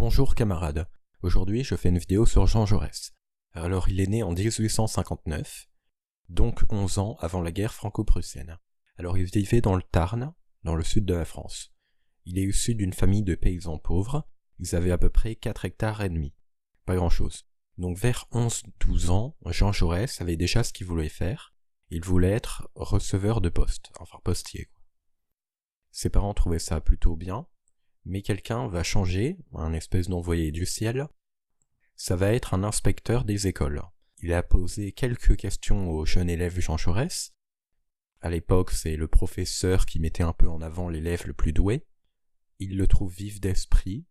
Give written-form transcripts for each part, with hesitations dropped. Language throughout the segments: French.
Bonjour camarades, aujourd'hui je fais une vidéo sur Jean Jaurès. Alors il est né en 1859, donc 11 ans avant la guerre franco-prussienne. Alors il vivait dans le Tarn, dans le sud de la France. Il est issu d'une famille de paysans pauvres, ils avaient à peu près 4 hectares et demi. Pas grand chose. Donc vers 11-12 ans, Jean Jaurès avait déjà ce qu'il voulait faire, il voulait être receveur de poste, enfin postier. Ses parents trouvaient ça plutôt bien, mais quelqu'un va changer, un espèce d'envoyé du ciel, ça va être un inspecteur des écoles. Il a posé quelques questions au jeune élève Jean Jaurès. À l'époque, c'est le professeur qui mettait un peu en avant l'élève le plus doué. Il le trouve vif d'esprit,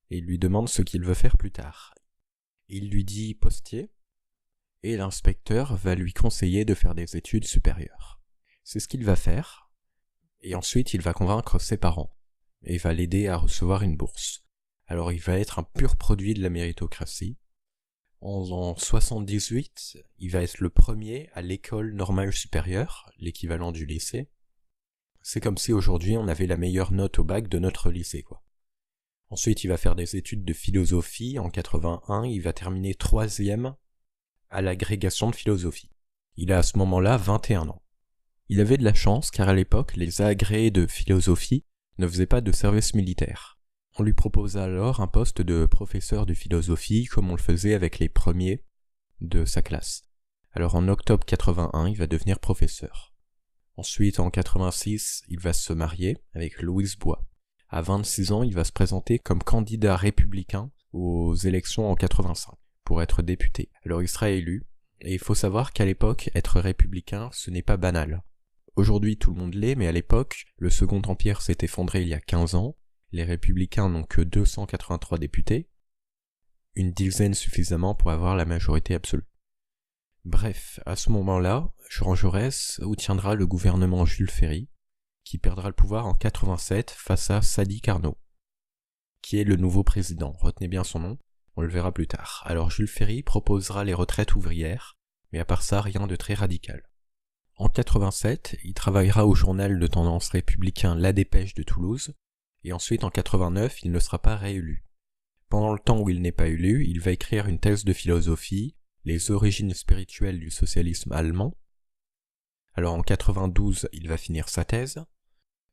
et il lui demande ce qu'il veut faire plus tard. Il lui dit postier, et l'inspecteur va lui conseiller de faire des études supérieures. C'est ce qu'il va faire, et ensuite il va convaincre ses parents, et va l'aider à recevoir une bourse. Alors il va être un pur produit de la méritocratie. En 78, il va être le premier à l'école normale supérieure, l'équivalent du lycée. C'est comme si aujourd'hui on avait la meilleure note au bac de notre lycée, quoi. Ensuite il va faire des études de philosophie, en 81, il va terminer 3e à l'agrégation de philosophie. Il a à ce moment-là 21 ans. Il avait de la chance car à l'époque les agrégés de philosophie ne faisait pas de service militaire. On lui proposa alors un poste de professeur de philosophie comme on le faisait avec les premiers de sa classe. Alors en octobre 81, il va devenir professeur. Ensuite, en 86, il va se marier avec Louise Bois. À 26 ans, il va se présenter comme candidat républicain aux élections en 85 pour être député. Alors il sera élu, et il faut savoir qu'à l'époque, être républicain, ce n'est pas banal. Aujourd'hui, tout le monde l'est, mais à l'époque, le Second Empire s'est effondré il y a 15 ans, les républicains n'ont que 283 députés, une dizaine suffisamment pour avoir la majorité absolue. Bref, à ce moment-là, Jean Jaurès soutiendra le gouvernement Jules Ferry, qui perdra le pouvoir en 87 face à Sadi Carnot, qui est le nouveau président, retenez bien son nom, on le verra plus tard. Alors Jules Ferry proposera les retraites ouvrières, mais à part ça, rien de très radical. En 87, il travaillera au journal de tendance républicain La Dépêche de Toulouse, et ensuite en 89, il ne sera pas réélu. Pendant le temps où il n'est pas élu, il va écrire une thèse de philosophie, Les origines spirituelles du socialisme allemand. Alors en 92, il va finir sa thèse,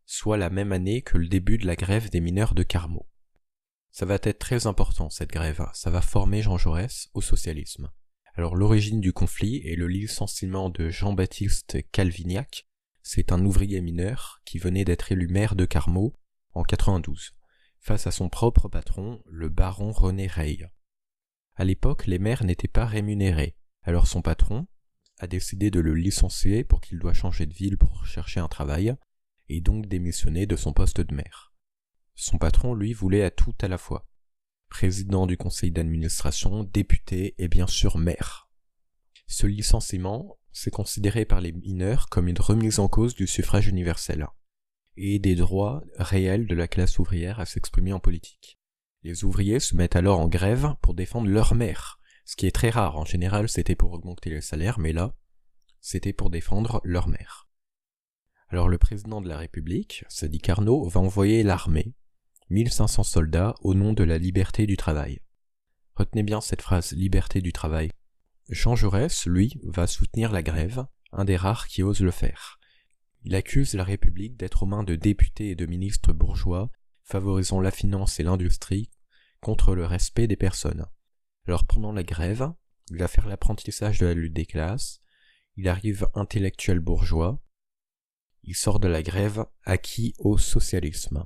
soit la même année que le début de la grève des mineurs de Carmaux. Ça va être très important cette grève, ça va former Jean Jaurès au socialisme. Alors l'origine du conflit est le licenciement de Jean-Baptiste Calvignac, c'est un ouvrier mineur qui venait d'être élu maire de Carmaux en 92, face à son propre patron, le baron René Reille. À l'époque, les maires n'étaient pas rémunérés, alors son patron a décidé de le licencier pour qu'il doit changer de ville pour chercher un travail, et donc démissionner de son poste de maire. Son patron, lui, voulait à tout à la fois. Président du conseil d'administration, député et bien sûr maire. Ce licenciement, c'est considéré par les mineurs comme une remise en cause du suffrage universel et des droits réels de la classe ouvrière à s'exprimer en politique. Les ouvriers se mettent alors en grève pour défendre leur maire, ce qui est très rare. En général, c'était pour augmenter les salaires, mais là, c'était pour défendre leur maire. Alors le président de la République, Sadi Carnot, va envoyer l'armée, 1500 soldats au nom de la liberté du travail. Retenez bien cette phrase, liberté du travail. Jean Jaurès, lui, va soutenir la grève, un des rares qui ose le faire. Il accuse la République d'être aux mains de députés et de ministres bourgeois, favorisant la finance et l'industrie, contre le respect des personnes. Alors pendant la grève, il va faire l'apprentissage de la lutte des classes, il arrive intellectuel bourgeois, il sort de la grève acquis au socialisme.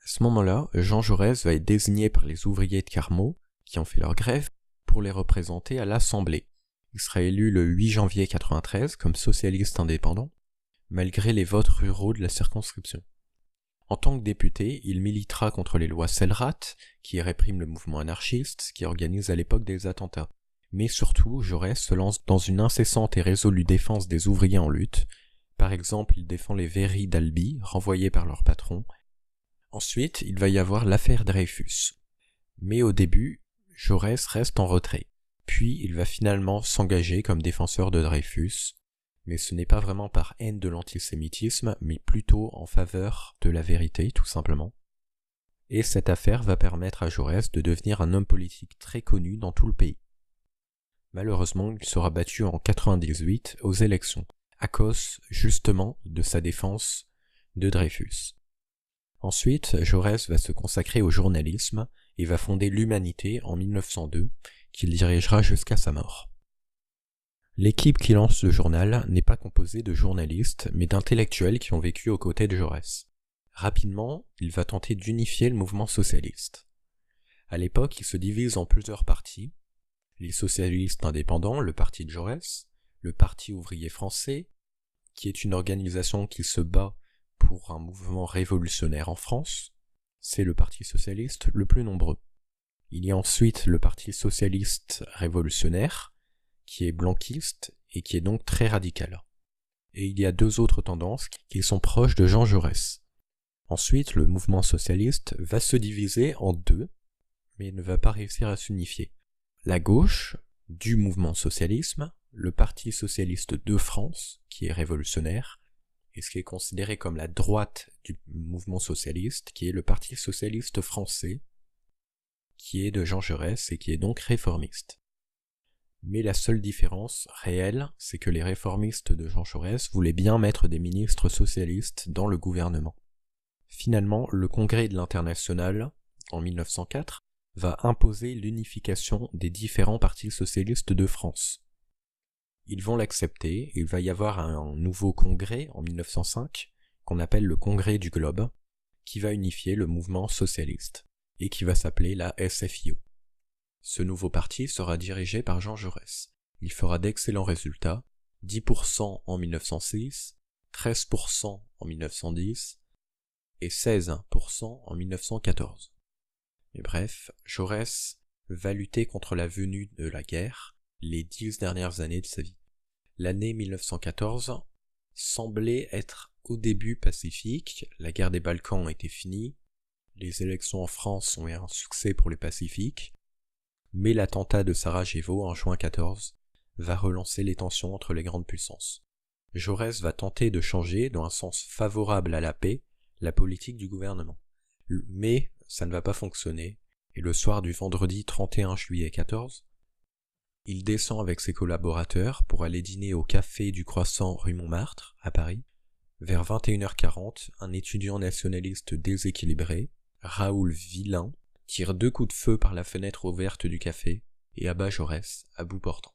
À ce moment-là, Jean Jaurès va être désigné par les ouvriers de Carmaux, qui ont fait leur grève, pour les représenter à l'Assemblée. Il sera élu le 8 janvier 93 comme socialiste indépendant, malgré les votes ruraux de la circonscription. En tant que député, il militera contre les lois Selrat, qui répriment le mouvement anarchiste, qui organise à l'époque des attentats. Mais surtout, Jaurès se lance dans une incessante et résolue défense des ouvriers en lutte. Par exemple, il défend les verreries d'Albi, renvoyés par leur patron. Ensuite, il va y avoir l'affaire Dreyfus. Mais au début, Jaurès reste en retrait. Puis, il va finalement s'engager comme défenseur de Dreyfus, mais ce n'est pas vraiment par haine de l'antisémitisme, mais plutôt en faveur de la vérité, tout simplement. et cette affaire va permettre à Jaurès de devenir un homme politique très connu dans tout le pays. Malheureusement, il sera battu en 1998 aux élections, à cause justement de sa défense de Dreyfus. Ensuite, Jaurès va se consacrer au journalisme et va fonder l'Humanité en 1902, qu'il dirigera jusqu'à sa mort. L'équipe qui lance le journal n'est pas composée de journalistes, mais d'intellectuels qui ont vécu aux côtés de Jaurès. Rapidement, il va tenter d'unifier le mouvement socialiste. À l'époque, il se divise en plusieurs partis. Les socialistes indépendants, le parti de Jaurès, le Parti ouvrier français, qui est une organisation qui se bat pour un mouvement révolutionnaire en France, c'est le parti socialiste le plus nombreux. Il y a ensuite le parti socialiste révolutionnaire, qui est blanquiste et qui est donc très radical. Et il y a deux autres tendances qui sont proches de Jean Jaurès. Ensuite, le mouvement socialiste va se diviser en deux, mais ne va pas réussir à s'unifier. La gauche du mouvement socialisme, le Parti socialiste de France, qui est révolutionnaire, et ce qui est considéré comme la droite du mouvement socialiste, qui est le Parti socialiste français, qui est de Jean Jaurès et qui est donc réformiste. Mais la seule différence réelle, c'est que les réformistes de Jean Jaurès voulaient bien mettre des ministres socialistes dans le gouvernement. Finalement, le Congrès de l'Internationale, en 1904, va imposer l'unification des différents partis socialistes de France. Ils vont l'accepter, il va y avoir un nouveau congrès en 1905, qu'on appelle le Congrès du Globe, qui va unifier le mouvement socialiste, et qui va s'appeler la SFIO. Ce nouveau parti sera dirigé par Jean Jaurès. Il fera d'excellents résultats, 10% en 1906, 13% en 1910, et 16% en 1914. Mais bref, Jaurès va lutter contre la venue de la guerre les 10 dernières années de sa vie. L'année 1914 semblait être au début pacifique, la guerre des Balkans était finie, les élections en France ont eu un succès pour les pacifiques, mais l'attentat de Sarajevo en juin 14 va relancer les tensions entre les grandes puissances. Jaurès va tenter de changer, dans un sens favorable à la paix, la politique du gouvernement. Mais ça ne va pas fonctionner, et le soir du vendredi 31 juillet 14, il descend avec ses collaborateurs pour aller dîner au café du Croissant rue Montmartre, à Paris. Vers 21h40, un étudiant nationaliste déséquilibré, Raoul Villain, tire 2 coups de feu par la fenêtre ouverte du café et abat Jaurès à bout portant.